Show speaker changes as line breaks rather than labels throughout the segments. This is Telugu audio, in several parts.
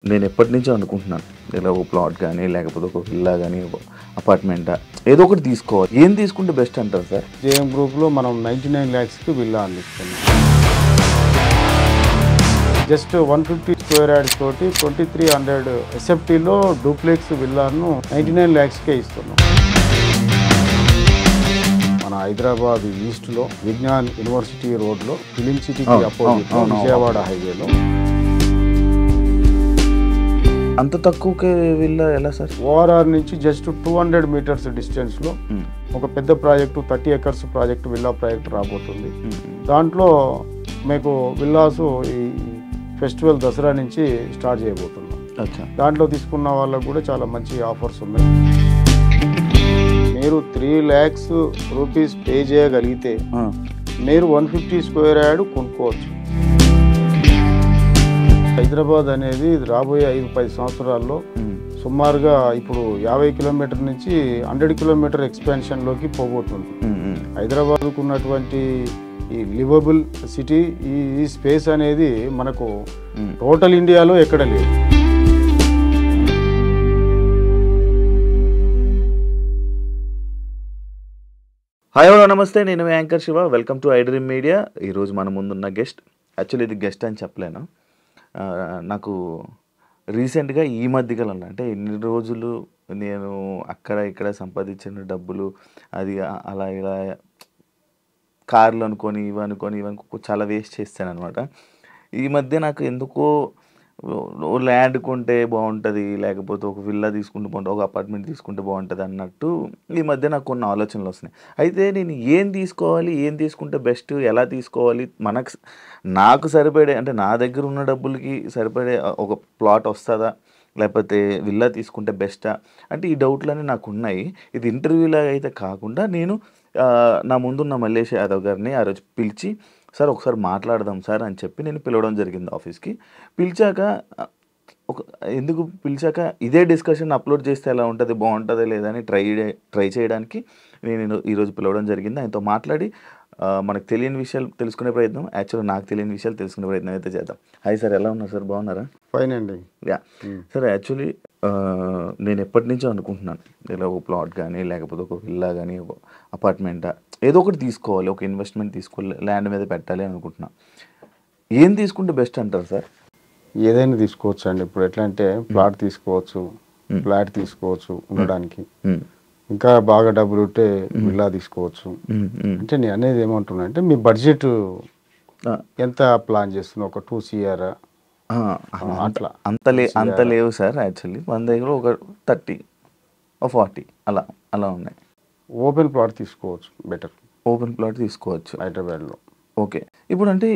నేను ఎప్పటినుంచో అనుకుంటున్నాను ఇలా ఒక ప్లాట్ కానీ లేకపోతే ఒక విల్లా కానీ అపార్ట్మెంటా ఏదో ఒకటి తీసుకోవాలి. ఏం తీసుకుంటే బెస్ట్ అంటారు సార్?
జేఎం గ్రూప్లో మనం 99 lakhsకి విల్లా అందిస్తున్నాం. జస్ట్ 150 స్క్వేర్ యార్డ్స్ తోటి 2300 ఎస్ఎఫ్టీలో డూప్లెక్స్ విల్లాను 99 lakhsకే ఇస్తున్నాం. మన హైదరాబాద్ ఈస్ట్లో విజ్ఞాన్ యూనివర్సిటీ రోడ్లో ఫిలిం సిటీకి అపోజిట్లో విజయవాడ హైవేలో.
అంత తక్కువకే విల్లా ఎలా సార్?
ఓఆర్ఆర్ నుంచి జస్ట్ 200 meters డిస్టెన్స్లో ఒక పెద్ద project 30 acres project villa project రాబోతుంది. దాంట్లో మీకు విల్లాసు ఈ ఫెస్టివల్ దసరా నుంచి స్టార్ట్ చేయబోతున్నాం. దాంట్లో తీసుకున్న వాళ్ళకు కూడా చాలా మంచి ఆఫర్స్ ఉన్నాయి. మీరు 3 lakhs rupees పే చేయగలిగితే మీరు 150 స్క్వేర్ యార్డ్ కొనుక్కోవచ్చు. హైదరాబాద్ అనేది రాబోయే 5-10 సంవత్సరాల్లో సుమారుగా ఇప్పుడు 50 కిలోమీటర్ నుంచి 100 కిలోమీటర్ ఎక్స్పాన్షన్లోకి పోబోతుంది. హైదరాబాద్కు ఉన్నటువంటి ఈ లివబుల్ సిటీ ఈ స్పేస్ అనేది మనకు టోటల్ ఇండియాలో ఎక్కడ లేదు.
హాయ్ హలో నమస్తే, నేను మీ anchor Shiva. Welcome to iDream media. ఈరోజు మన ముందున్న గెస్ట్, యాక్చువల్లీ ఇది గెస్ట్ అని చెప్పలేను, నాకు రీసెంట్గా ఈ మధ్యకాలంలో అంటే ఎన్ని రోజులు నేను అక్కడ ఇక్కడ సంపాదించిన డబ్బులు అది అలా ఇలా కార్లు అనుకొని ఇవి చాలా వేస్ట్ చేస్తాను అనమాట. ఈ మధ్య నాకు ఎందుకో ల్యాండ్ కొంటే బాగుంటుంది, లేకపోతే ఒక విల్లా తీసుకుంటే బాగుంటుంది, ఒక అపార్ట్మెంట్ తీసుకుంటే బాగుంటుంది అన్నట్టు ఈ మధ్య నాకు కొన్ని ఆలోచనలు వస్తున్నాయి. అయితే నేను ఏం తీసుకోవాలి, ఏం తీసుకుంటే బెస్ట్, ఎలా తీసుకోవాలి, నాకు సరిపడే అంటే నా దగ్గర ఉన్న డబ్బులకి సరిపడే ఒక ప్లాట్ వస్తుందా, లేకపోతే విల్లా తీసుకుంటే బెస్టా అంటే ఈ డౌట్లన్నీ నాకు ఉన్నాయి. ఇది ఇంటర్వ్యూలాగా అయితే కాకుండా నేను నా ముందున్న మల్లేష్ యాదవ్ గారిని ఆ రోజు పిలిచి, సార్ ఒకసారి మాట్లాడదాం సార్ అని చెప్పి నేను పిలవడం జరిగింది ఆఫీస్కి. ఎందుకు పిలిచాక ఇదే డిస్కషన్ అప్లోడ్ చేస్తే ఎలా ఉంటుంది, బాగుంటుందా లేదని ట్రై చేయడానికి నేను ఈరోజు పిలవడం జరిగింది. ఆయనతో మాట్లాడి మనకు తెలియని విషయాలు తెలుసుకునే ప్రయత్నం, యాక్చువల్గా నాకు తెలియని విషయాలు తెలుసుకునే ప్రయత్నం అయితే చేద్దాం. హాయ్ సార్, ఎలా ఉన్నారు సార్? బాగున్నారా?
ఫైన్ అండి.
యా సార్, యాక్చువల్లీ నేను ఎప్పటినుంచో అనుకుంటున్నాను ఇలా ఒక ప్లాట్ కానీ లేకపోతే ఒక విల్లా కానీ ఒక అపార్ట్మెంటా ఏదో ఒకటి తీసుకోవాలి, ఒక ఇన్వెస్ట్మెంట్ తీసుకోవాలి, ల్యాండ్ మీద పెట్టాలి అనుకుంటున్నాను. ఏం తీసుకుంటే బెస్ట్ అంటారు సార్?
ఏదైనా తీసుకోవచ్చు అండి. ఇప్పుడు ఎట్లా అంటే ప్లాట్ తీసుకోవచ్చు, ఫ్లాట్ తీసుకోవచ్చు ఉండడానికి, ఇంకా బాగా డబ్బులు ఉంటే విల్లా తీసుకోవచ్చు. అంటే నేను అనేది ఏమంటున్నా అంటే మీ బడ్జెట్ ఎంత ప్లాన్ చేస్తున్నా, ఒక 2 CR అట్లా?
అంత లేవు సార్. యాక్చువల్లీ మన దగ్గర ఒక 30 or 40 అలా ఉన్నాయి.
ఓపెన్ ప్లాట్ తీసుకోవచ్చు, బెటర్.
ఓపెన్ ప్లాట్ తీసుకోవచ్చు
హైదరాబాద్లో.
ఓకే. ఇప్పుడు అంటే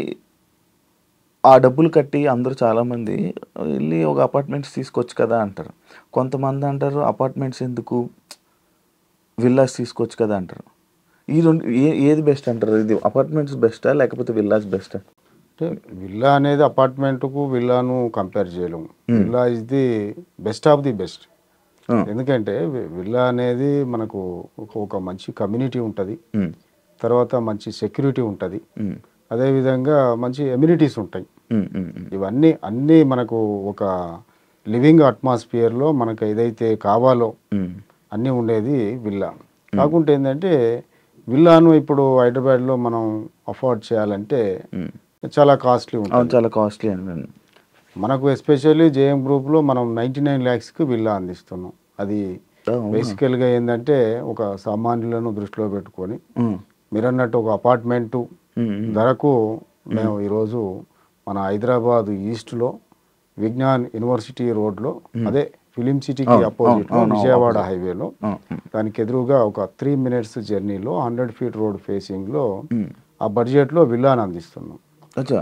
ఆ డబ్బులు కట్టి అందరూ చాలామంది వెళ్ళి ఒక అపార్ట్మెంట్స్ తీసుకోవచ్చు కదా అంటారు. కొంతమంది అంటారు అపార్ట్మెంట్స్ ఎందుకు, విల్లాస్ తీసుకోవచ్చు కదా అంటారు. ఈ రెండు ఏది బెస్ట్ అంటారు? ఇది అపార్ట్మెంట్స్ బెస్టా లేకపోతే విల్లాస్ బెస్టా?
అంటే విల్లా అనేది అపార్ట్మెంట్కు విల్లాను కంపేర్ చేయలేము. Villa is the best of the best. ఎందుకంటే విల్లా అనేది మనకు ఒక మంచి కమ్యూనిటీ ఉంటుంది, తర్వాత మంచి సెక్యూరిటీ ఉంటుంది, అదేవిధంగా మంచి ఎమ్యూనిటీస్ ఉంటాయి. ఇవన్నీ అన్నీ మనకు ఒక లివింగ్ అట్మాస్ఫియర్లో మనకు ఏదైతే కావాలో అన్నీ ఉండేది విల్లా. కాకుంటే ఏంటంటే విల్లాను ఇప్పుడు హైదరాబాద్లో మనం అఫోర్డ్ చేయాలంటే చాలా కాస్ట్లీ ఉంటుంది.
చాలా కాస్ట్లీ అండి.
మనకు ఎస్పెషల్లీ జేఎం గ్రూప్లో మనం 99 lakhsకి విల్లా అందిస్తున్నాం. అది బేసికల్గా ఏంటంటే ఒక సామాన్యులను దృష్టిలో పెట్టుకొని మీరు అన్నట్టు ఒక అపార్ట్మెంటు ధరకు మేము ఈరోజు మన హైదరాబాద్ ఈస్ట్లో విజ్ఞాన్ యూనివర్సిటీ రోడ్లో, అదే ఫిలిం సిటీకి అపోజిట్లో విజయవాడ హైవేలో, దానికి ఎదురుగా ఒక 3 minutes జర్నీలో 100 feet రోడ్ ఫేసింగ్లో ఆ బడ్జెట్లో విల్లాను అందిస్తున్నాం.
అచ్చా,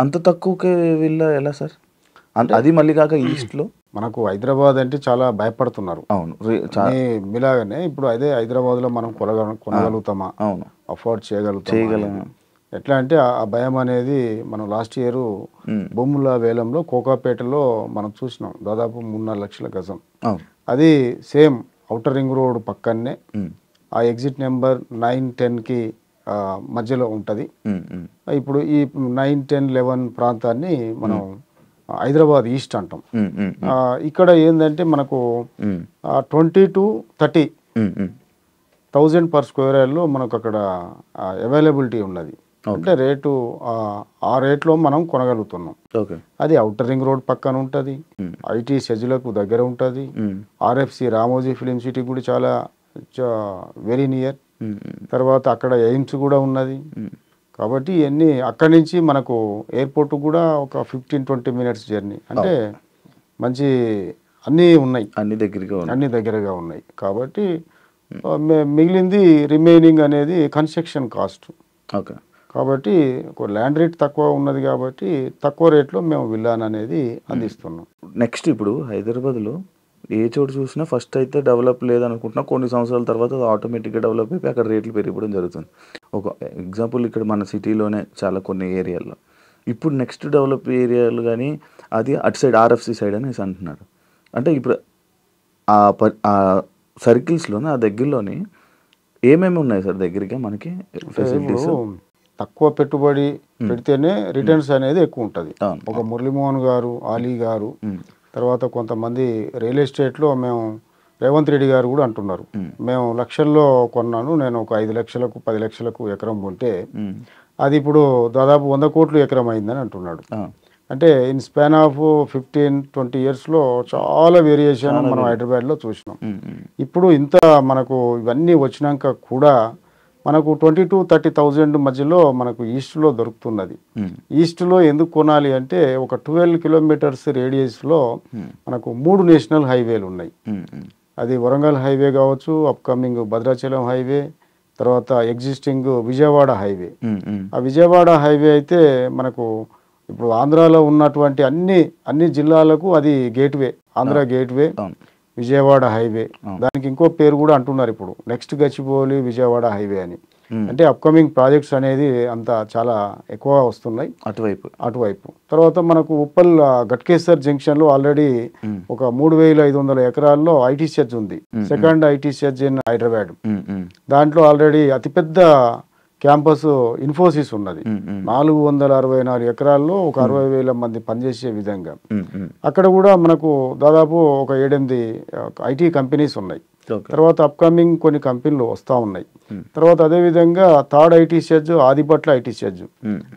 అంత తక్కువకే విల్లా ఎలా సార్? అది మళ్ళీ కాక ఈస్ట్లో
మనకు హైదరాబాద్ అంటే చాలా భయపడుతున్నారు.
అవును,
మీలాగానే ఇప్పుడు అదే హైదరాబాద్లో మనం కొనగలుగుతామా,
అవును,
అఫోర్డ్ చేయగలుగుతామా? ఎట్లా అంటే ఆ భయం అనేది మనం లాస్ట్ ఇయర్ భూముల వేలంలో కోకాపేటలో మనం చూసినాం. దాదాపు 3-4 లక్షల గజం. అది సేమ్ ఔటర్ రింగ్ రోడ్ పక్కనే, ఆ ఎగ్జిట్ నెంబర్ 9-10కి మధ్యలో ఉంటుంది. ఇప్పుడు ఈ 9, 10, 11 ప్రాంతాన్ని మనం హైదరాబాద్ ఈస్ట్ అంటాం. ఇక్కడ ఏంటంటే మనకు 20 to 30,000 per square యార్డ్లో మనకు అక్కడ అవైలబిలిటీ ఉన్నది. అంటే రేటు ఆ రేట్లో మనం కొనగలుగుతున్నాం. అది ఔటర్ రింగ్ రోడ్ పక్కన ఉంటుంది, ఐటీ సెజ్లకు దగ్గర ఉంటుంది, ఆర్ఎఫ్సి రామోజీ ఫిలిం సిటీ కూడా చాలా వెరీ నియర్. తర్వాత అక్కడ ఎయిమ్స్ కూడా ఉన్నది. కాబట్టి ఇవన్నీ అక్కడి నుంచి మనకు ఎయిర్పోర్ట్ కూడా ఒక 15-20 minutes జర్నీ. అంటే మంచి అన్నీ ఉన్నాయి, అన్ని దగ్గరగా ఉన్నాయి. కాబట్టి మిగిలింది రిమైనింగ్ అనేది కన్స్ట్రక్షన్ కాస్ట్. కాబట్టి ల్యాండ్ రేట్ తక్కువ ఉన్నది కాబట్టి తక్కువ రేట్లో మేము విల్లాన్ అనేది అందిస్తున్నాం.
నెక్స్ట్ ఇప్పుడు హైదరాబాద్లో ఏ చోటు చూసినా ఫస్ట్ అయితే డెవలప్ లేదనుకుంటున్నా, కొన్ని సంవత్సరాల తర్వాత అది ఆటోమేటిక్గా డెవలప్ అయిపోయి అక్కడ రేట్లు పెరిగిపోవడం జరుగుతుంది. ఒక ఎగ్జాంపుల్ ఇక్కడ మన సిటీలోనే చాలా కొన్ని ఏరియాల్లో ఇప్పుడు నెక్స్ట్ డెవలప్ ఏరియాలు కానీ అది అటు సైడ్ ఆర్ఎఫ్సి సైడ్ అనేసి అంటున్నారు. అంటే ఇప్పుడు ఆ సర్కిల్స్లోనే ఆ దగ్గరలోని ఏమేమి ఉన్నాయి సార్ దగ్గరగా మనకి ఫెసిలిటీస్?
తక్కువ పెట్టుబడి పెడితేనే రిటర్న్స్ అనేది ఎక్కువ ఉంటుంది. ఒక మురళీమోహన్ గారు, ఆలీ గారు, తర్వాత కొంతమంది రియల్ ఎస్టేట్లో మేము రేవంత్ రెడ్డి గారు కూడా అంటున్నారు, మేము లక్షల్లో కొన్నాను, నేను ఒక 5 లక్షలకు 10 లక్షలకు ఎకరం కొంటే అది ఇప్పుడు దాదాపు 100 కోట్లు ఎకరం అయిందని అంటున్నాడు. అంటే ఇన్ స్పాన్ ఆఫ్ 15-20 yearsలో చాలా వేరియేషన్ మనం హైదరాబాద్లో చూసినాం. ఇప్పుడు ఇంత మనకు ఇవన్నీ వచ్చినాక కూడా మనకు 20 to 30,000 మధ్యలో మనకు ఈస్ట్లో దొరుకుతున్నది. ఈస్ట్లో ఎందుకు కొనాలి అంటే ఒక 12 kilometers రేడియస్లో మనకు 3 నేషనల్ హైవేలు ఉన్నాయి. అది వరంగల్ హైవే కావచ్చు, అప్కమింగ్ భద్రాచలం హైవే, తర్వాత ఎగ్జిస్టింగ్ విజయవాడ హైవే. ఆ విజయవాడ హైవే అయితే మనకు ఇప్పుడు ఆంధ్రాలో ఉన్నటువంటి అన్ని జిల్లాలకు అది gateway, Andhra gateway, Vijayawada highway. దానికి ఇంకో పేరు కూడా అంటున్నారు ఇప్పుడు, నెక్స్ట్ గచ్చిబౌలి విజయవాడ హైవే అని. అంటే అప్కమింగ్ ప్రాజెక్ట్స్ అనేది అంత చాలా ఎక్కువ వస్తున్నాయి అటువైపు. తర్వాత మనకు ఉప్పల్ గట్కేసర్ జంక్షన్ లో ఆల్రెడీ ఒక 3,500 ఎకరాల్లో ఐటీ సెజ్ ఉంది, second IT SEZ in Hyderabad. దాంట్లో ఆల్రెడీ అతిపెద్ద క్యాంపస్ ఇన్ఫోసిస్ ఉన్నది. 464 ఎకరాల్లో ఒక 60,000 మంది పనిచేసే విధంగా. అక్కడ కూడా మనకు దాదాపు ఒక 7-8 ఐటీ కంపెనీస్ ఉన్నాయి. తర్వాత అప్కమింగ్ కొన్ని కంపెనీలు వస్తూ ఉన్నాయి. తర్వాత అదేవిధంగా third IT SEZ Adibatla IT SEZ,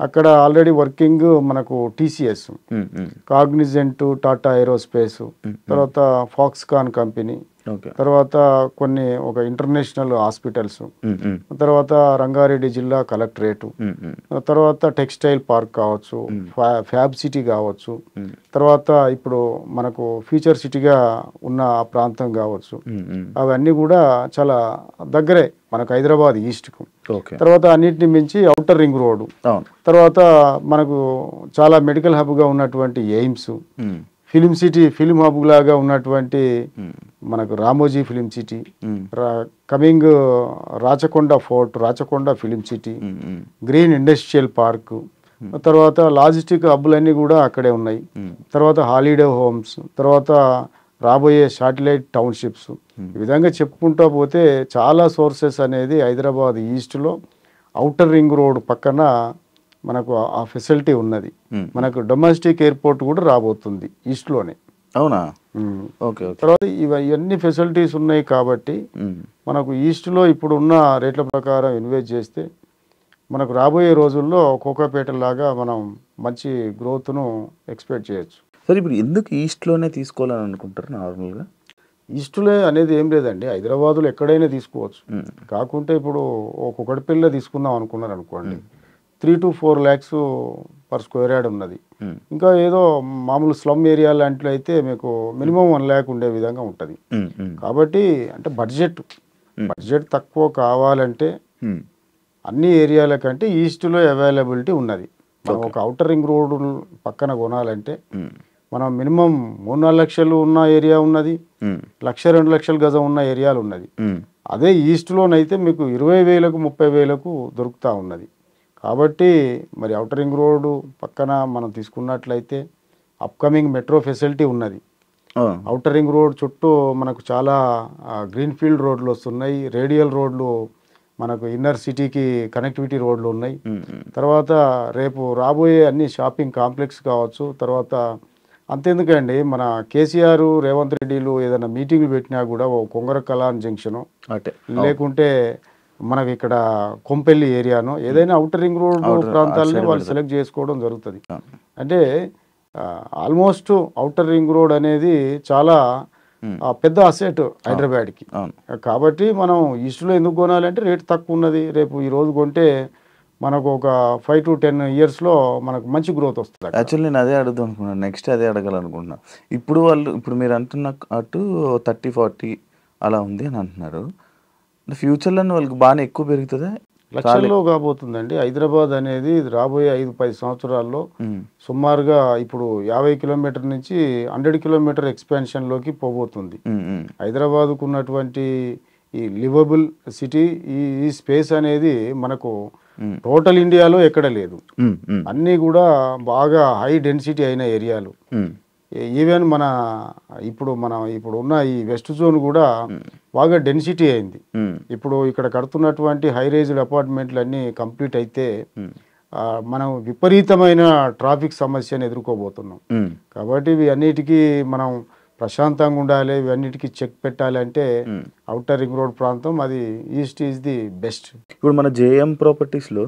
అక్కడ ఆల్రెడీ వర్కింగ్ మనకు టీసీఎస్, కాగ్నిజెంట్, టాటా ఏరోస్పేస్, తర్వాత ఫాక్స్కాన్ కంపెనీ, తర్వాత కొన్ని ఒక ఇంటర్నేషనల్ హాస్పిటల్స్, తర్వాత రంగారెడ్డి జిల్లా కలెక్టరేటు, తర్వాత టెక్స్టైల్ పార్క్ కావచ్చు, ఫ్యాబ్ సిటీ కావచ్చు, తర్వాత ఇప్పుడు మనకు ఫ్యూచర్ సిటీగా ఉన్న ఆ ప్రాంతం కావచ్చు, అవన్నీ కూడా చాలా దగ్గరే మనకు హైదరాబాద్ ఈస్ట్కు. తర్వాత అన్నిటిని మించి ఔటర్ రింగ్ రోడ్డు, తర్వాత మనకు చాలా మెడికల్ హబ్గా ఉన్నటువంటి AIIMS, film city, film hub లాగా ఉన్నటువంటి మనకు Ramoji film city, coming Rachakonda fort, Rachakonda film city, green industrial park, తర్వాత లాజిస్టిక్ హబ్బులన్నీ కూడా అక్కడే ఉన్నాయి. తర్వాత హాలిడే హోమ్స్, తర్వాత రాబోయే శాటిలైట్ టౌన్షిప్స్. ఈ విధంగా చెప్పుకుంటూ పోతే చాలా సోర్సెస్ అనేది హైదరాబాద్ ఈస్ట్లో ఔటర్ రింగ్ రోడ్ పక్కన మనకు ఆ ఫెసిలిటీ ఉన్నది. మనకు డొమెస్టిక్ ఎయిర్పోర్ట్ కూడా రాబోతుంది ఈస్ట్లోనే.
అవునా?
తర్వాత ఇవన్నీ ఫెసిలిటీస్ ఉన్నాయి కాబట్టి మనకు ఈస్ట్లో ఇప్పుడు ఉన్న రేట్ల ప్రకారం ఇన్వెస్ట్ చేస్తే మనకు రాబోయే రోజుల్లో కోకాపేట లాగా మనం మంచి గ్రోత్ను ఎక్స్పెక్ట్ చేయొచ్చు.
సరే, ఇప్పుడు ఎందుకు ఈస్ట్లోనే తీసుకోవాలని అనుకుంటారు నార్మల్గా?
ఈస్ట్లో అనేది ఏం లేదండి, హైదరాబాద్లో ఎక్కడైనా తీసుకోవచ్చు. కాకుంటే ఇప్పుడు ఒక్కొక్కటి పిల్ల తీసుకుందాం అనుకున్నారు అనుకోండి, 3 to 4 lakhs per square yard ఉన్నది. ఇంకా ఏదో మామూలు స్లమ్ ఏరియా లాంటిలో అయితే మీకు మినిమం 1 lakh ఉండే విధంగా ఉంటుంది. కాబట్టి అంటే బడ్జెట్ తక్కువ కావాలంటే అన్ని ఏరియాల కంటే ఈస్ట్లో అవైలబిలిటీ ఉన్నది. మనం ఒక ఔటర్ రింగ్ రోడ్ పక్కన కొనాలంటే మనం మినిమం 3-4 లక్షలు ఉన్న ఏరియా ఉన్నది, 1-2 లక్షల గజం ఉన్న ఏరియాలు ఉన్నది. అదే ఈస్ట్లోనైతే మీకు 20,000కు 30,000కు దొరుకుతూ ఉన్నది. కాబట్టి మరి ఔటర్ రింగ్ రోడ్డు పక్కన మనం తీసుకున్నట్లయితే అప్కమింగ్ మెట్రో ఫెసిలిటీ ఉన్నది. ఔటర్ రింగ్ రోడ్ చుట్టూ మనకు చాలా గ్రీన్ ఫీల్డ్ రోడ్లు వస్తున్నాయి, రేడియల్ రోడ్లు మనకు ఇన్నర్ సిటీకి కనెక్టివిటీ రోడ్లు ఉన్నాయి. తర్వాత రేపు రాబోయే అన్ని షాపింగ్ కాంప్లెక్స్ కావచ్చు, తర్వాత అంతెందుకండి మన కేసీఆర్ రేవంత్ రెడ్డిలు ఏదైనా మీటింగ్లు పెట్టినా కూడా ఓ కొంగర కలాన్ జంక్షను
అటే
లేకుంటే మనకి ఇక్కడ కొంపెల్లి ఏరియాను ఏదైనా అవుటర్ రింగ్ రోడ్ ప్రాంతాలని వాళ్ళు సెలెక్ట్ చేసుకోవడం జరుగుతుంది. అంటే ఆల్మోస్ట్ అవుటర్ రింగ్ రోడ్ అనేది చాలా పెద్ద అసెట్ హైదరాబాద్కి. కాబట్టి మనం ఈస్ట్లో ఎందుకు కొనాలంటే రేట్ తక్కువ ఉన్నది. రేపు ఈ రోజు కొంటే మనకు ఒక 5 to 10 ఇయర్స్లో మనకు మంచి గ్రోత్ వస్తుంది.
యాక్చువల్లీ నేను అదే అడుగుదాం అనుకున్నాను, నెక్స్ట్ అదే అడగాలనుకుంటున్నా. ఇప్పుడు మీరు అంటున్న అటు 30-40 అలా ఉంది అని అంటున్నారు. ఫ్యూచర్లో వాళ్ళకి బాగానే ఎక్కువ పెరుగుతుందా?
లక్షల్లో కాబోతుందండి. హైదరాబాద్ అనేది రాబోయే 5-10 సంవత్సరాల్లో సుమారుగా ఇప్పుడు 50 కిలోమీటర్ నుంచి 100 కిలోమీటర్ ఎక్స్పాన్షన్లోకి పోబోతుంది. హైదరాబాద్కు ఉన్నటువంటి ఈ లివబుల్ సిటీ ఈ స్పేస్ అనేది మనకు టోటల్ ఇండియాలో ఎక్కడ లేదు. అన్నీ కూడా బాగా హై డెన్సిటీ అయిన ఏరియాలు. ఈవెన్ ఇప్పుడు ఉన్న ఈ వెస్ట్ జోన్ కూడా బాగా డెన్సిటీ అయింది. ఇప్పుడు ఇక్కడ కడుతున్నటువంటి హై రైజ్డ్ అపార్ట్మెంట్లు అన్నీ కంప్లీట్ అయితే మనం విపరీతమైన ట్రాఫిక్ సమస్యను ఎదుర్కోబోతున్నాం. కాబట్టి ఇవి అన్నిటికీ మనం ప్రశాంతంగా ఉండాలి, ఇవన్నిటికీ చెక్ పెట్టాలి అంటే అవుటర్ రింగ్ రోడ్ ప్రాంతం అది ఈస్ట్ ఈజ్ ది బెస్ట్.
ఇప్పుడు మన జేఎం ప్రాపర్టీస్లో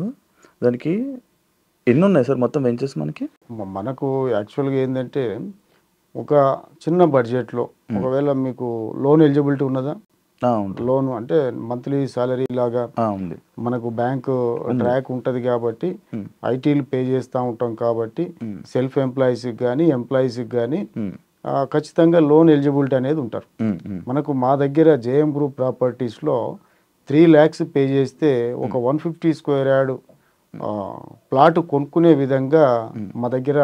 దానికి ఎన్ని ఉన్నాయి సార్ మొత్తం వెంచర్స్?
మనకు యాక్చువల్గా ఏంటంటే ఒక చిన్న బడ్జెట్లో ఒకవేళ మీకు లోన్ ఎలిజిబిలిటీ ఉన్నదా? లోన్ అంటే మంత్లీ సాలరీ లాగా
ఉంది.
మనకు బ్యాంక్ ట్రాక్ ఉంటుంది కాబట్టి ఐటీలు పే చేస్తూ ఉంటాం కాబట్టి సెల్ఫ్ ఎంప్లాయీస్కి కానీ ఎంప్లాయీస్కి కానీ ఖచ్చితంగా లోన్ ఎలిజిబిలిటీ అనేది ఉంటారు. మనకు మా దగ్గర జేఎం గ్రూప్ ప్రాపర్టీస్లో 3 lakhs పే చేస్తే ఒక 150 square yard ప్లాట్ కొనుక్కునే విధంగా మా దగ్గర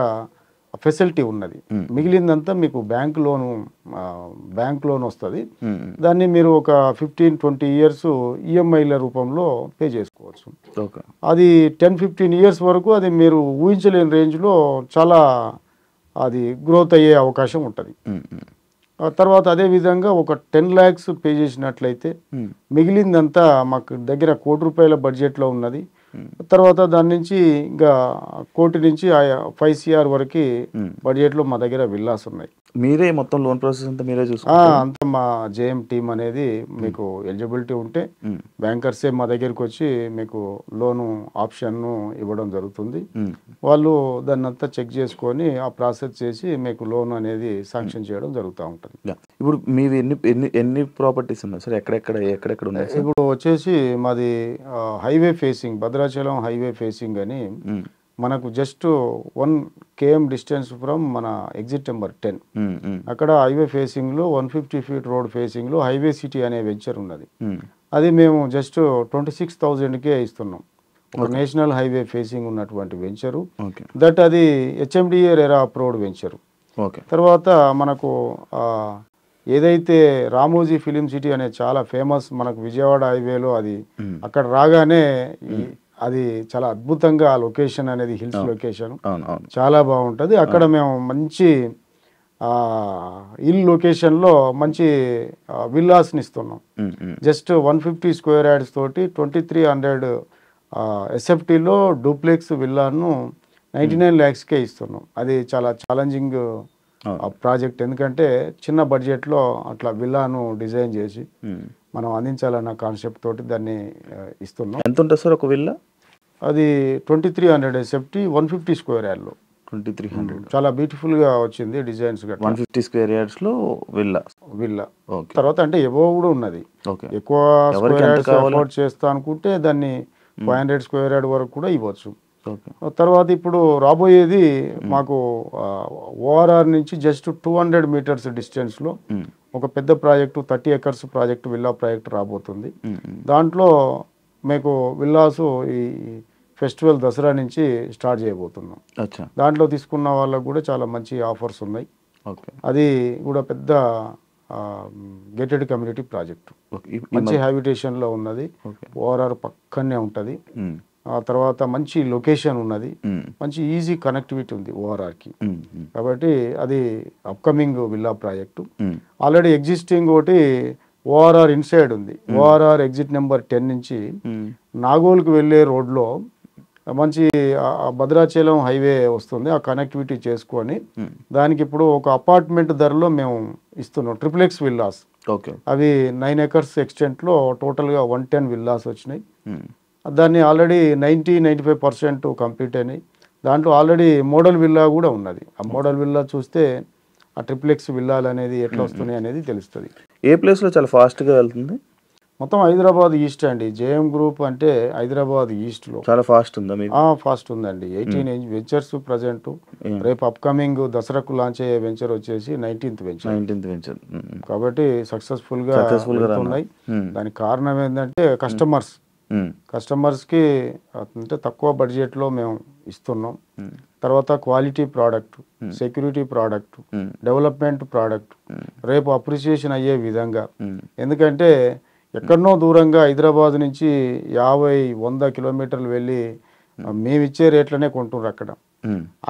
ఫెసిలిటీ ఉన్నది. మిగిలిందంతా మీకు బ్యాంక్ లోన్ వస్తుంది. దాన్ని మీరు ఒక 15-20 years ఈఎంఐల రూపంలో పే చేసుకోవచ్చు. అది 10-15 years వరకు అది మీరు ఊహించలేని రేంజ్లో చాలా అది గ్రోత్ అయ్యే అవకాశం ఉంటుంది. తర్వాత అదేవిధంగా ఒక 10 lakhs పే చేసినట్లయితే మిగిలిందంతా మాకు దగ్గర ₹1 కోటి బడ్జెట్లో ఉన్నది. తర్వాత దాని నుంచి ఇంకా 1 కోటి నుంచి 5 crore వరకు బడ్జెట్లో మా దగ్గర విల్లాస్ ఉన్నాయి.
మీరే మొత్తం లోన్ ప్రాసెస్ అంతా మీరే
అంతా మా జేఎం టీమ్ అనేది మీకు ఎలిజిబిలిటీ ఉంటే బ్యాంకర్సే మా దగ్గరికి వచ్చి మీకు లోను ఆప్షన్ను ఇవ్వడం జరుగుతుంది. వాళ్ళు దాన్ని అంతా చెక్ చేసుకొని ఆ ప్రాసెస్ చేసి మీకు లోన్ అనేది శాంక్షన్ చేయడం జరుగుతూ ఉంటుంది.
ఇప్పుడు మీవి ఎన్ని ప్రాపర్టీస్ ఉన్నాయి సార్? ఎక్కడెక్కడ ఉన్నాయి?
ఇప్పుడు వచ్చేసి మాది highway facing, Bhadrachalam highway facing అని మనకు జస్ట్ 1 km డిస్టెన్స్ ఫ్రమ్ మన ఎగ్జిట్ నెంబర్ 10. అక్కడ హైవే ఫేసింగ్లో 150 feet రోడ్ ఫేసింగ్లో హైవే సిటీ అనే వెంచర్ ఉన్నది. అది మేము జస్ట్ 26,000కే ఇస్తున్నాం. ఒక నేషనల్ హైవే ఫేసింగ్ ఉన్నటువంటి వెంచరు దట్ అది HMDA రెరా అప్రూవ్డ్ వెంచరు. తర్వాత మనకు ఏదైతే రామోజీ ఫిలిం సిటీ అనే చాలా ఫేమస్ మనకు విజయవాడ హైవేలో అది అక్కడ రాగానే అది చాలా అద్భుతంగా ఆ లొకేషన్ అనేది హిల్స్ లొకేషన్ చాలా బాగుంటుంది. అక్కడ మేము మంచి హిల్ లొకేషన్లో మంచి విల్లాస్ని ఇస్తున్నాం. జస్ట్ 150 square yards తోటి 2300 SFTలో డూప్లెక్స్ విల్లాను 99 lakhsకే ఇస్తున్నాం. అది చాలా ఛాలెంజింగ్ ప్రాజెక్ట్. ఎందుకంటే చిన్న బడ్జెట్లో అట్లా విల్లాను డిజైన్ చేసి మనం అందించాలన్న కాన్సెప్ట్ తోటి దాన్ని ఇస్తున్నాం.
ఎంత ఉంటుంది సార్ ఒక విల్లా?
అది 2300 SFT 150 square yardలో
2300
చాలా బ్యూటిఫుల్గా వచ్చింది డిజైన్స్.
150 square yardsలో villa.
తర్వాత అంటే ఎబో కూడా ఉన్నది. ఎక్కువ స్క్వేర్ యార్డ్స్ అఫోర్డ్ చేస్తా అనుకుంటే దాన్ని 500 square yard వరకు కూడా ఇవ్వచ్చు. తర్వాత ఇప్పుడు రాబోయేది మాకు ORR నుంచి జస్ట్ 200 meters డిస్టెన్స్లో ఒక పెద్ద project 30 acres project villa project రాబోతుంది. దాంట్లో మీకు విల్లాసు ఈ ఫెస్టివల్ దసరా నుంచి స్టార్ట్ చేయబోతున్నాం. దాంట్లో తీసుకున్న వాళ్ళకు కూడా చాలా మంచి ఆఫర్స్ ఉన్నాయి. అది కూడా పెద్ద గేటెడ్ కమ్యూనిటీ ప్రాజెక్టు, మంచి హ్యాబిటేషన్లో ఉన్నది. ORR పక్కనే ఉంటుంది. ఆ తర్వాత మంచి లొకేషన్ ఉన్నది, మంచి ఈజీ కనెక్టివిటీ ఉంది ORRకి. కాబట్టి అది upcoming villa project. Already existing ఒకటి ORR ఇన్సైడ్ ఉంది. ORR ఎగ్జిట్ నెంబర్ 10 నుంచి నాగోల్కి వెళ్ళే రోడ్లో మంచి భద్రాచలం హైవే వస్తుంది, ఆ కనెక్టివిటీ చేసుకొని దానికి ఇప్పుడు ఒక అపార్ట్మెంట్ ధరలో మేము ఇస్తున్నాం. Triplex villas,
okay.
అవి 9 acres ఎక్స్టెంట్లో టోటల్గా 110 విల్లాస్ వచ్చినాయి. దాన్ని ఆల్రెడీ 95% కంప్లీట్ అయినాయి. దాంట్లో ఆల్రెడీ మోడల్ విల్లా కూడా ఉన్నది. ఆ మోడల్ విల్లా చూస్తే ఆ ట్రిప్లెక్స్ విల్లాలు అనేది ఎట్లా వస్తున్నాయి అనేది తెలుస్తుంది.
ఏ ప్లేస్లో చాలా ఫాస్ట్గా వెళ్తుంది?
మొత్తం హైదరాబాద్ ఈస్ట్ అండి. జేఎం గ్రూప్ అంటే హైదరాబాద్ ఈస్ట్లో
చాలా ఫాస్ట్ ఉందా మీకు?
ఫాస్ట్ ఉందండి. 18 వెంచర్స్ ప్రజెంట్. రేపు అప్కమింగ్ దసరాకు లాంచ్ అయ్యే వెంచర్ వచ్చేసి 19th వెంచర్. కాబట్టి సక్సెస్ఫుల్గా వెళ్తున్నాయి. దానికి కారణం ఏంటంటే కస్టమర్స్కి అంటే తక్కువ బడ్జెట్లో మేము ఇస్తున్నాం. తర్వాత quality product, security product, development product, రేపు అప్రిసియేషన్ అయ్యే విధంగా. ఎందుకంటే ఎక్కడనో దూరంగా హైదరాబాద్ నుంచి 50-100 కిలోమీటర్లు వెళ్ళి మేమిచ్చే రేట్లనే కొంటున్నారు.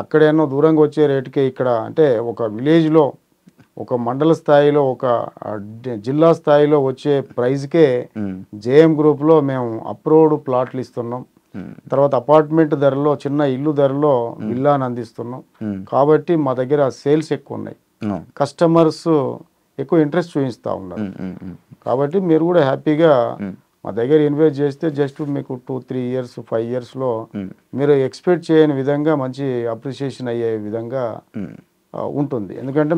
అక్కడేమో దూరంగా వచ్చే రేటుకే ఇక్కడ అంటే ఒక విలేజ్లో, ఒక మండల స్థాయిలో, ఒక జిల్లా స్థాయిలో వచ్చే ప్రైజ్కే జేఎం గ్రూప్లో మేము అప్రూవ్డ్ ప్లాట్లు ఇస్తున్నాం. తర్వాత అపార్ట్మెంట్ ధరలో, చిన్న ఇల్లు ధరలో విల్లాను అందిస్తున్నాం. కాబట్టి మా దగ్గర సేల్స్ ఎక్కువ ఉన్నాయి, కస్టమర్స్ ఎక్కువ ఇంట్రెస్ట్ చూపిస్తూ ఉన్నారు. కాబట్టి మీరు కూడా హ్యాపీగా మా దగ్గర ఇన్వెస్ట్ చేస్తే జస్ట్ మీకు 2-3 years 5 yearsలో మీరు ఎక్స్పెక్ట్ చేయని విధంగా మంచి అప్రిసియేషన్ అయ్యే విధంగా ఉంటుంది. ఎందుకంటే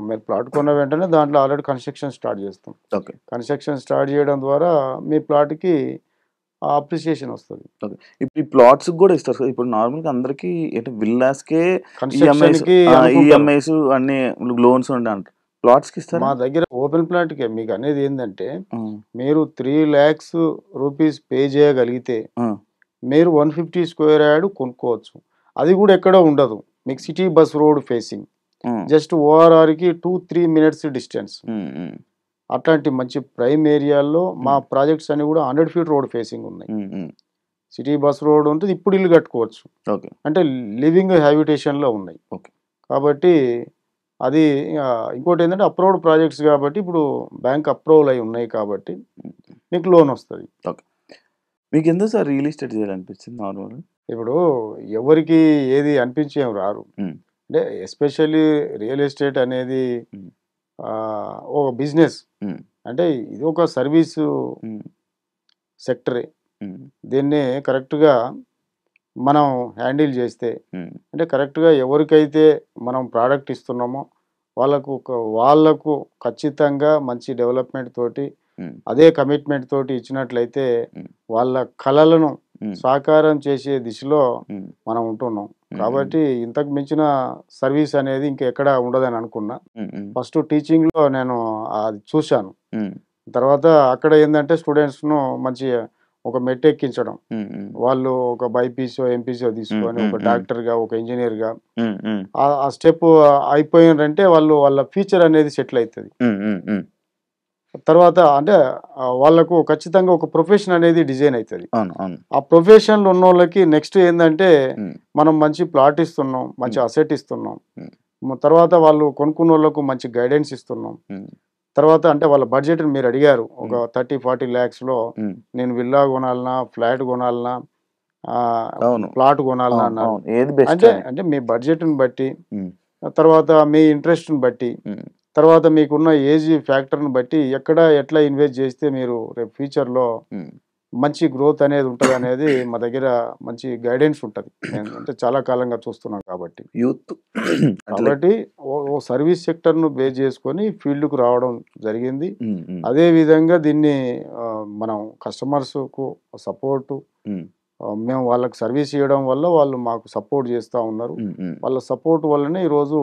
మీరు ప్లాట్ కొన్న వెంటనే దాంట్లో ఆల్రెడీ కన్స్ట్రక్షన్ స్టార్ట్ చేస్తాం. కన్స్ట్రక్షన్ స్టార్ట్ చేయడం ద్వారా మీ ప్లాట్కి అప్రిసియేషన్ వస్తుంది.
ఇప్పుడు ఈ ప్లాట్స్ కూడా ఇస్తారు సార్. ఇప్పుడు నార్మల్గా అందరికి విల్లాస్కే ఈఎంఐస్ అన్ని లోన్స్ ఉండే ప్లాట్స్కి ఇస్తారు.
మా దగ్గర ఓపెన్ ప్లాట్కే మీకు అనేది ఏంటంటే మీరు 3 lakhs రూపీస్ పే చేయగలిగితే మీరు 150 square yard కొనుక్కోవచ్చు. అది కూడా ఎక్కడో ఉండదు, మీకు city bus road facing, just ఓఆర్ఆర్కి 2-3 minutes డిస్టెన్స్. అట్లాంటి మంచి ప్రైమ్ ఏరియాల్లో మా ప్రాజెక్ట్స్ అన్ని కూడా 100 feet రోడ్ ఫేసింగ్ ఉన్నాయి. సిటీ బస్ రోడ్ ఉంటుంది, ఇప్పుడు ఇల్లు కట్టుకోవచ్చు. అంటే లివింగ్ హ్యాబిటేషన్లో ఉన్నాయి. కాబట్టి అది ఇంకోటి ఏంటంటే అప్రూవ్డ్ ప్రాజెక్ట్స్ కాబట్టి ఇప్పుడు బ్యాంక్ అప్రూవల్ అయి ఉన్నాయి కాబట్టి మీకు లోన్ వస్తుంది.
మీకు ఎందుకు సార్ రియల్ ఎస్టేట్ చేయాలనిపించింది? నార్మల్
ఇప్పుడు ఎవరికి ఏది అనిపించేం రారు. అంటే ఎస్పెషల్లీ రియల్ ఎస్టేట్ అనేది ఒక బిజినెస్, అంటే ఇది ఒక సర్వీసు సెక్టరే. దీన్ని కరెక్ట్గా మనం హ్యాండిల్ చేస్తే, అంటే కరెక్ట్గా ఎవరికైతే మనం ప్రోడక్ట్ ఇస్తున్నామో వాళ్ళకు ఖచ్చితంగా మంచి డెవలప్మెంట్ తోటి, అదే కమిట్మెంట్ తోటి ఇచ్చినట్లయితే వాళ్ళ కళలను సాకారం చేసే దిశలో మనం ఉంటున్నాం. కాబట్టి ఇంతకు మించిన సర్వీస్ అనేది ఇంకెక్కడ ఉండదని అనుకున్నా. ఫస్ట్ టీచింగ్లో నేను అది చూశాను. తర్వాత అక్కడ ఏంటంటే స్టూడెంట్స్ను మంచి ఒక మెట్ ఎక్కించడం, వాళ్ళు ఒక బైపీసో ఎంపీసో తీసుకొని ఒక డాక్టర్గా, ఒక ఇంజనీర్గా ఆ స్టెప్ అయిపోయినారంటే వాళ్ళ ఫ్యూచర్ అనేది సెటిల్ అవుతుంది. తర్వాత అంటే వాళ్ళకు ఖచ్చితంగా ఒక ప్రొఫెషన్ అనేది డిజైన్ అవుతుంది. ఆ ప్రొఫెషన్లో ఉన్న వాళ్ళకి నెక్స్ట్ ఏంటంటే మనం మంచి ప్లాట్ ఇస్తున్నాం, మంచి అసెట్ ఇస్తున్నాం. తర్వాత వాళ్ళు కొనుక్కున్న వాళ్ళకు మంచి గైడెన్స్ ఇస్తున్నాం. తర్వాత అంటే వాళ్ళ బడ్జెట్ మీరు అడిగారు, ఒక 30-40 lakhsలో నేను విల్లా కొనాలన్నా, ఫ్లాట్ కొనాలన్నా, ప్లాట్ కొనాలన్నా అన్నారు. అంటే మీ బడ్జెట్ని బట్టి, తర్వాత మీ ఇంట్రెస్ట్ని బట్టి, తర్వాత మీకున్న ఏజ్ ఫ్యాక్టర్ని బట్టి ఎట్లా ఇన్వెస్ట్ చేస్తే మీరు రేపు ఫ్యూచర్లో మంచి గ్రోత్ అనేది ఉంటుంది అనేది మా దగ్గర మంచి గైడెన్స్ ఉంటుంది. అంటే చాలా కాలంగా చూస్తున్నాం కాబట్టి ఓ సర్వీస్ సెక్టర్ను బేస్ చేసుకొని ఫీల్డ్కు రావడం జరిగింది. అదేవిధంగా దీన్ని మనం కస్టమర్స్కు సపోర్టు, మేము వాళ్ళకి సర్వీస్ ఇవ్వడం వల్ల వాళ్ళు మాకు సపోర్ట్ చేస్తూ ఉన్నారు. వాళ్ళ సపోర్ట్ వల్లనే ఈరోజు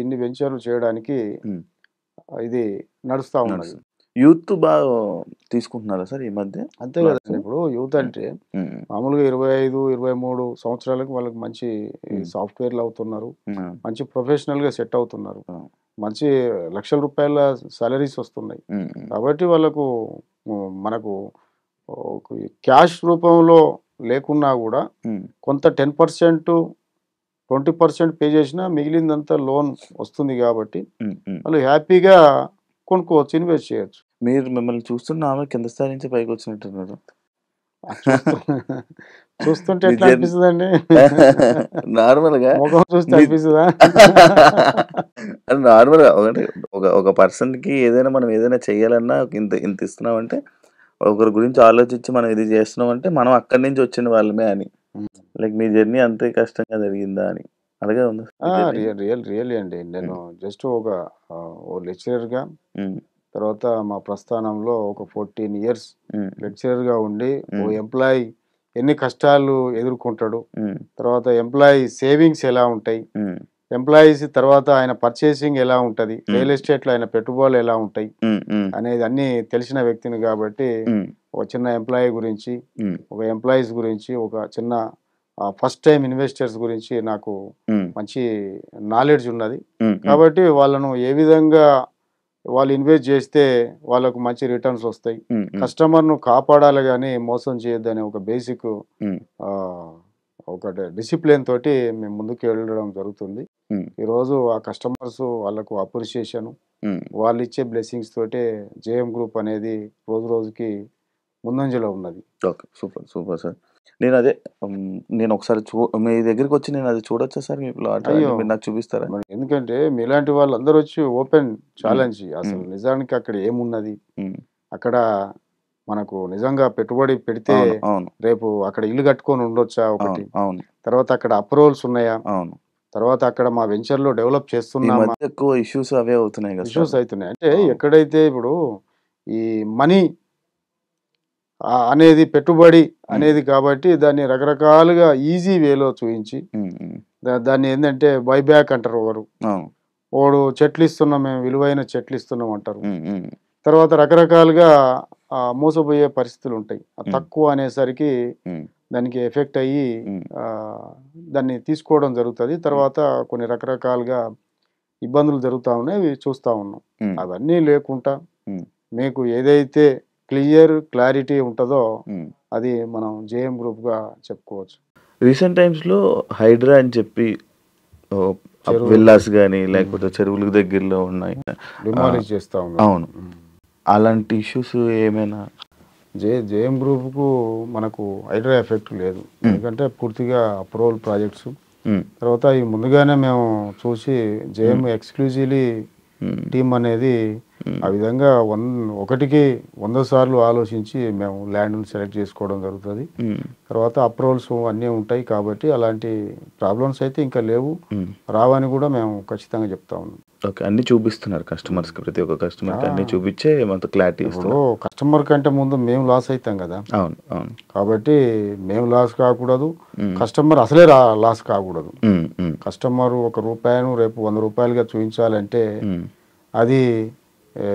ఇన్ని వెంచర్లు చేయడానికి ఇది నడుస్తూ ఉన్నది.
యూత్ బాగా తీసుకుంటున్నారా సార్ ఈ మధ్య?
అంతే కదండి. ఇప్పుడు యూత్ అంటే మామూలుగా 25-23 సంవత్సరాలకు వాళ్ళకి మంచి సాఫ్ట్వేర్లు అవుతున్నారు, మంచి ప్రొఫెషనల్గా సెట్ అవుతున్నారు, మంచి లక్షల రూపాయల సాలరీస్ వస్తున్నాయి. కాబట్టి వాళ్ళకు మనకు క్యాష్ రూపంలో లేకున్నా కూడా కొంత 10%, 20% పే చేసినా మిగిలిందంతా లోన్ వస్తుంది. కాబట్టి వాళ్ళు హ్యాపీగా కొనుక్కోవచ్చు, ఇన్వెస్ట్ చేయొచ్చు.
మిమ్మల్ని చూస్తున్న ఆమె కింద స్థాయి నుంచి పైకి వచ్చినట్టున్నారు.
చూస్తూ చూస్తుంటే
మీ
ఎట్లా
జర్నీ
అనిపిస్తుందండి?
నార్మల్‌గా
ముఖం చూస్తే
మీ
అనిపిస్తుందా?
నార్మల్‌గా అంటే ఒక పర్సన్‌కి ఏదైనా మనం ఏదైనా చేయాలన్నా ఇంత ఇంత ఇస్తున్నామంటే ఒకరి గురించి ఆలోచించి మనం ఇది చేస్తున్నామంటే మనం అక్కడి నుంచి వచ్చిన వాళ్ళమే అని.
హ్మ్.
లైక్ మీ జర్నీ అంతే కష్టంగా జరిగిందా అని. అలాగే ఉందా మీ జర్నీ?
రియల్లీ అండి. నేను
హ్మ్.
జస్ట్ ఓ లెక్చరర్‌గా
హ్మ్.
తర్వాత మా ప్రస్థానంలో ఒక 14 ఇయర్స్
హ్మ్.
లెక్చరర్‌గా ఉండి, ఓ
హ్మ్.
ఎంప్లాయీ ఎన్ని కష్టాలు ఎదుర్కొంటాడు,
హ్మ్.
తర్వాత ఎంప్లాయీ సేవింగ్స్ ఎలా ఉంటాయి,
హ్మ్.
ఎంప్లాయీస్ తర్వాత ఆయన పర్చేసింగ్ ఎలా ఉంటది,
హ్మ్.
రియల్ ఎస్టేట్‌లో ఆయన పెట్టుబడులు ఎలా ఉంటాయి
హ్మ్. హ్మ్.
అనేది అన్నీ తెలిసిన వ్యక్తిని కాబట్టి,
హ్మ్.
ఒక చిన్న ఎంప్లాయీ గురించి,
హ్మ్.
ఒక ఎంప్లాయీస్ గురించి, ఒక చిన్న ఫస్ట్ టైమ్ ఇన్వెస్టర్స్ గురించి నాకు
హ్మ్.
మంచి నాలెడ్జ్ ఉన్నది.
హ్మ్. హ్మ్.
కాబట్టి వాళ్ళను ఏ విధంగా వాళ్ళు ఇన్వెస్ట్ చేస్తే వాళ్ళకు మంచి రిటర్న్స్ వస్తాయి.
హ్మ్. హ్మ్.
కస్టమర్‌ను కాపాడాలి గానీ మోసం చేయొద్దనే ఒక బేసిక్
హ్మ్.
ఆహ్, ఒకటి డిసిప్లిన్ తోటి మేము ముందుకు వెళ్ళడం జరుగుతుంది.
హ్మ్.
ఈరోజు ఆ కస్టమర్స్ వాళ్ళకు అప్రిషియేషన్,
హ్మ్.
వాళ్ళిచ్చే బ్లెస్సింగ్స్ తోటే జేఎం గ్రూప్ అనేది రోజు రోజుకి ముందంజలో ఉన్నది.
ఓకే. సూపర్. Super sir. నేనదే నేనొకసారి మీ దగ్గరికొచ్చి నేనది చూడొచ్చా సార్ మీ ప్లాట్
అయ్యో!
అంటే మీరు నాకు చూపిస్తారా?
మరి ఎందుకంటే మీలాంటి వాళ్ళందరొచ్చి ఓపెన్
హ్మ్.
ఛాలెంజ్ అసలు
హ్మ్.
నిజానికి అక్కడ ఏమున్నది?
హ్మ్.
అక్కడ మనకు నిజంగా పెట్టుబడి పెడితే
అవును. అవును.
రేపు అక్కడ ఇల్లు కట్టుకొని ఉండొచ్చా ఒకటి.
అవును. అవును.
తర్వాత అక్కడ అప్రూవల్స్ ఉన్నాయా?
అవును.
తర్వాత అక్కడ మా వెంచర్‌లో డెవలప్
ఈ
చేస్తున్నామా?
మధ్య ఎక్కువ ఇష్యూస్ అవే అవుతున్నాయి గదా
ఇష్యూస్
సార్.
అయితున్నాయి. అంటే
అవును.
ఎక్కడైతే ఇప్పుడు ఈ మనీ అనేది పెట్టుబడి
హ్మ్.
అనేది కాబట్టి దాన్ని రకరకాలుగా ఈజీ వేలో చూయించి
హ్మ్. హ్మ్.
దాన్ని ఏందంటే బైబ్యాక్ అంటారు ఒకరు.
అవును.
ఓడు చెట్లిస్తున్నాం మేము విలువైన చెట్లిస్తున్నాం అంటారు.
హ్మ్. హ్మ్.
తర్వాత రకరకాలుగా మోసపోయే పరిస్థితులుంటాయి.
హ్మ్.
తక్కువ అనేసరికి
హ్మ్.
దానికి ఎఫెక్ట్ అయ్యి
హ్మ్.
ఆహ్, దాన్ని తీసుకోవడం జరుగుతది.
హ్మ్.
తర్వాత కొన్ని రకరకాలుగా ఇబ్బందులు జరుగుతా ఉన్నాయి. అవి చూస్తా ఉన్నాం.
హ్మ్.
అవన్నీ లేకుండా
హ్మ్.
మీకు ఏదైతే క్లారిటీ ఉంటదో
హ్మ్.
అది మనం జేఎం గ్రూప్‌గా చెప్పుకోవచ్చు.
రీసెంట్ టైమ్స్‌లో హైడ్రా అని చెప్పి ఓహ్,
చెరువులు
విల్లాస్ గాని,
హ్మ్.
లేకపోతే చెరువులకు దగ్గరలో ఉన్నాయి. ఆహ్,
డిమాలిష్ చేస్తా ఉన్నారు.
అవును.
హ్మ్.
అలాంటి ఇష్యూస్ ఏమైనా
జేఎం గ్రూప్‌కు మనకు హైడ్రా ఎఫెక్ట్ లేదు.
హ్మ్.
ఎందుకంటే పూర్తిగా అప్రూవల్ ప్రాజెక్ట్స్.
హ్మ్.
తర్వాత ఈ ముందుగానే మేము చూసి జేఎం
హ్మ్.
ఎక్స్‌క్లూజివ్‌లీ
హ్మ్.
టీమ్ అనేది
హ్మ్.
ఆ విధంగా ఒకటికి 100 సార్లు ఆలోచించి మేము ల్యాండ్‌ని సెలెక్ట్ చేసుకోవడం జరుగుతది.
హ్మ్.
తర్వాత అప్రూవల్స్ అన్నీ ఉంటాయి కాబట్టి అలాంటి ప్రాబ్లమ్స్ అయితే ఇంకా లేవు.
హ్మ్.
రావని కూడా మేము ఖచ్చితంగా చెప్తా ఉన్నాం.
ఓకే. అన్నీ చూపిస్తున్నారు
హ్మ్.
కస్టమర్స్‌కి. ప్రతి ఒక్క
ఆ!
కస్టమర్‌కి అన్నీ చూపిచ్చే మొత్తం క్లారిటీ
ఇప్పుడు
ఇస్తున్నారు.
కస్టమర్ కంటే ముందు మేము లాస్ అయితాం గదా!
అవును. అవును.
కాబట్టి మేము లాస్ కాకూడదు.
హ్మ్.
కస్టమర్ అసలే లాస్ కాకూడదు.
హ్మ్. హ్మ్.
కస్టమరు ఒక రూపాయను రేపు రూ. 100గా చూయించాలంటే
హ్మ్.
అది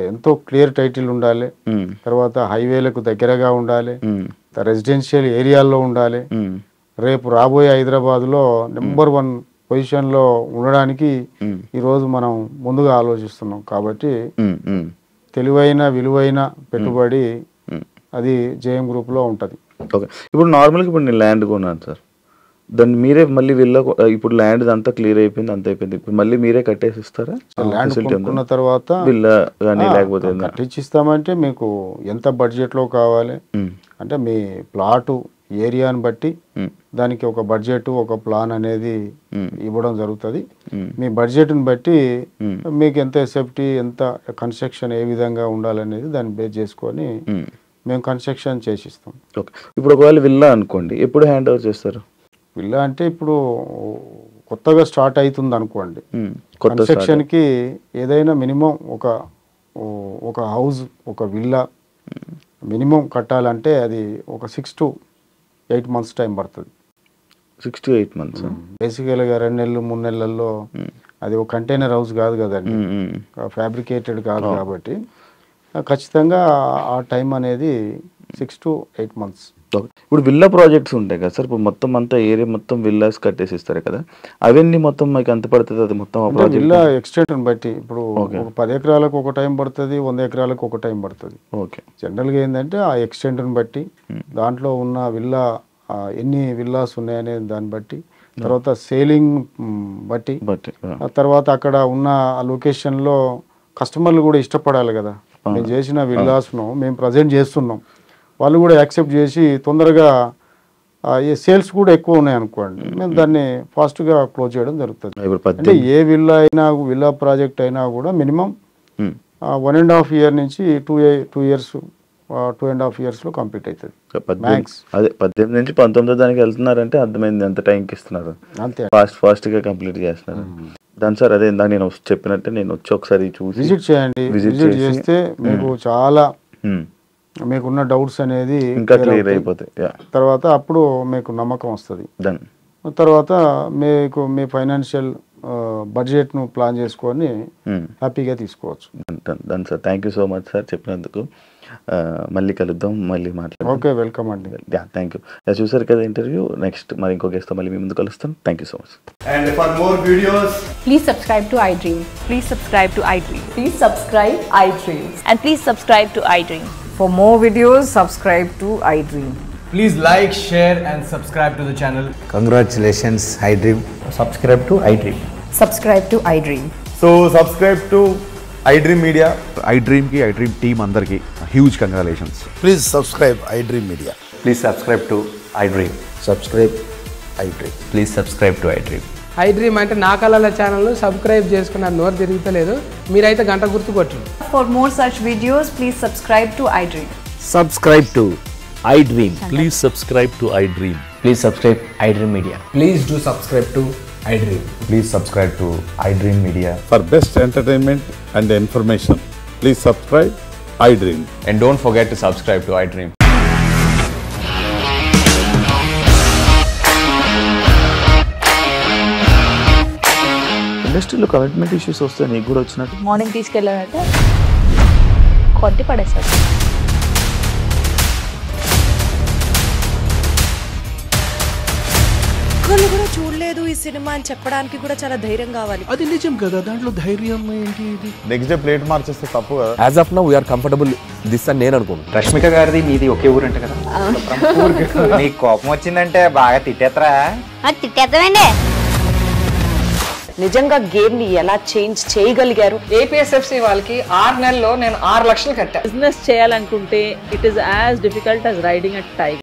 ఎంతో క్లియర్ టైటిల్ ఉండాలి.
హ్మ్.
తర్వాత హైవేలకు దగ్గరగా ఉండాలి.
హ్మ్.
రెసిడెన్షియల్ ఏరియాల్లో ఉండాలి.
హ్మ్.
రేపు రాబోయే హైదరాబాద్‌లో
హ్మ్.
నంబర్ 1 పొజిషన్‌లో ఉండడానికి
హ్మ్.
ఈరోజు మనం ముందుగా ఆలోచిస్తున్నాం. కాబట్టి
హ్మ్. హ్మ్.
తెలివైన, విలువైన
హ్మ్.
పెట్టుబడి
హ్మ్.
అది జేఎం గ్రూప్‌లో ఉంటది.
ఓకే. ఇప్పుడు నార్మల్‌గా ఇప్పుడు నేను ల్యాండ్ కొన్నాను సార్. దాన్ని మీరే మళ్ళీ ఇప్పుడు ల్యాండ్‌దంతా క్లియర్ అయిపోయింది. అంతా అయిపోయింది. ఇప్పుడు మళ్ళీ మీరే కట్టేసిస్తారా? ఆ
ల్యాండ్
ఫెసిలిటీ ఉందా?
కొనుక్కున్న తర్వాత
విల్లా గాని
ఆ!
లేకపోతే ఏదైనా
కట్టించిస్తామంటే మీకు ఎంత బడ్జెట్‌లో కావాలి?
హ్మ్.
అంటే మీ ప్లాటు ఏరియాని బట్టి
హ్మ్.
దానికి ఒక బడ్జెట్, ఒక ప్లాన్ అనేది
హ్మ్.
ఇవ్వడం జరుగుతది.
హ్మ్.
మీ బడ్జెట్‌ని బట్టి
హ్మ్.
మీకు ఎంత సేఫ్టీ, ఎంత కన్‌స్ట్రక్షన్ ఏ విధంగా ఉండాలనేది దాన్ని బేస్ చేసుకొని
హ్మ్.
మేము కన్‌స్ట్రక్షన్ చేసిస్తాం.
ఓకే. ఇప్పుడు ఒకవేళ విల్లా అనుకోండి. ఎప్పుడు హ్యాండ్ ఓవర్ చేస్తారు?
విల్లా అంటే ఇప్పుడు కొత్తగా స్టార్ట్ అయితుందనుకోండి.
హ్మ్. కొత్త స్టార్ట్.
కన్‌స్ట్రక్షన్‌కి ఏదైనా మినిమమ్ ఒక హౌస్, ఒక విల్లా మినిమమ్ కట్టాలంటే అది ఒక 6-8 మంత్స్ టైం పడతది.
6-8 మంత్సా?
బేసికల్‌గా 2 నెలలు, 3 నెలల్లో
హ్మ్.
అది ఒక కంటైనర్ హౌస్ కాదు కదండీ.
హ్మ్. హ్మ్.
ఫ్యాబ్రికేటెడ్ కాదు
అవును.
కాబట్టి ఖచ్చితంగా ఆ టైం అనేది 6-8 మంత్స్.
ఓకే. ఇప్పుడు విల్లా ప్రాజెక్ట్స్ ఉంటాయి కదా సార్! ఇప్పుడు మొత్తం అంతా ఏరియా మొత్తం విల్లాస్ కట్టేసిస్తారు కదా! అవన్నీ మొత్తం మీకు ఎంత పడతది అది మొత్తం ఆ
అంటే
ప్రాజెక్ట్
విల్లా
అంతా?
ఎక్స్‌టెంట్‌ని బట్టి ఇప్పుడు
ఓకే.
ఒక 10 ఎకరాలకు ఒక టైం పడతది. 100 ఎకరాలకు ఒక టైం పడతది.
ఓకే.
జనరల్‌గా ఏందంటే ఆ ఎక్స్‌టెంట్‌ని బట్టి
హ్మ్.
దాంట్లో ఉన్న విల్లా ఎన్ని విల్లాస్ ఉన్నాయనే దాన్ని బట్టి
ఆ!
తర్వాత సేలింగ్ బట్టి
బట్టి. ఆ!
ఆ తర్వాత అక్కడ ఉన్న ఆ లొకేషన్‌లో కస్టమర్‌లు కూడా ఇష్టపడాలి గదా! మేము
అవును.
చేసిన
అవును.
విల్లాస్‌ను మేము ప్రెజెంట్ చేస్తున్నాం. వాళ్ళు కూడా యాక్సెప్ట్ చేసి తొందరగా ఈ సేల్స్ కూడా ఎక్కువ ఉన్నాయి అనుకోండి, మేము దాన్ని ఫాస్ట్గా క్లోజ్ చేయడం జరుగుతుంది. అంటే ఏ విల్లా ప్రాజెక్ట్ అయినా కూడా మినిమం 1.5 year నుంచి 2 years 2.5 yearsలో కంప్లీట్ అవుతుంది.
అదే 18 నుంచి 19 దానికి వెళ్తున్నారంటే అర్థమైంది ఎంత టైంకి ఇస్తున్నారు,
అంతే
ఫాస్ట్గా కంప్లీట్ చేస్తున్నారు. దాని సార్ అదే ఇందాక నేను చెప్పినట్టే నేను వచ్చి ఒకసారి చూసి
విజిట్ చేయండి. విజిట్ చేస్తే మీకు చాలా మీకున్న డౌట్స్ అనేది
ఇంకా క్లియర్ అయిపోతాయి.
తర్వాత అప్పుడు మీకు నమ్మకం వస్తుంది. తర్వాత మీకు మీ ఫైనాన్షియల్ బడ్జెట్ను ప్లాన్ చేసుకొని హ్యాపీగా తీసుకోవచ్చు.
Done sir, thank you so much sir చెప్పినందుకు. మళ్ళీ కలుద్దాం, మళ్ళీ మాట్లాడదాం.
ఓకే, వెల్కమ్ అండి.
Thank you. చూసారు కదా ఇంటర్వ్యూ. నెక్స్ట్ మరి ఇంకో గెస్ట్ మళ్ళీ మీ ముందు కలుస్తాం. Thank you so much.
And for more videos,
please subscribe to iDream.
Please subscribe to iDream.
Please subscribe iDream.
And please subscribe to iDream.
For more videos, subscribe to iDream.
please like, share and subscribe to the channel.
Congratulations, iDream. Subscribe to iDream.
Subscribe to iDream.
So subscribe to iDream Media.
iDream team andarki huge congratulations.
Please subscribe iDream Media.
Please subscribe to iDream.
Subscribe iDream.
Please subscribe to iDream.
iDream అంటే నా కళల ఛానల్ను సబ్స్క్రైబ్ చేసుకున్న నోరు తిరుగుతలేదు, మీరైతే గంట గుర్తు కొట్టండి.
For more such videos, please subscribe to iDream.
Subscribe to iDream.
Please subscribe to iDream. Please subscribe iDream Media.
Please do subscribe to iDream.
Please subscribe to iDream Media.
For best entertainment and information, please subscribe iDream.
And don't forget to subscribe to iDream.
ఇండస్ట్రీలో కమిట్మెంట్ ఇష్యూస్ వస్తే నీకు కూడా వచ్చినట్టు
మార్నింగ్ తీసుకెళ్ళాలంటే కొట్టి పడేసాడు.
ఒక్కళ్ళు కూడా చూడలేదు ఈ సినిమా అని చెప్పడానికి కూడా చాలా ధైర్యం కావాలి.
అది నిజం కదా, దాంట్లో ధైర్యం ఏంటి? ఇది
నెక్స్ట్ డే ప్లేట్ మార్చేస్తే తప్పు కదా.
As of now, we are comfortable this అని నేను అనుకుంటున్నాను.
రష్మిక గారిది మీది ఒకే ఊరు అంట కదా. నీకు కోపం వచ్చిందంటే బాగా తిట్టేత్తరా?
తిట్టేద్దామండి.
నిజంగా గేమ్ ని ఎలా చేంజ్ చేయగలిగారు?
ఏపీఎస్ఎఫ్సి వాళ్ళకి 6 నెలల్లో నేను 6 లక్షలు కట్టా.
బిజినెస్ చేయాలనుకుంటే it is as difficult as riding a tiger.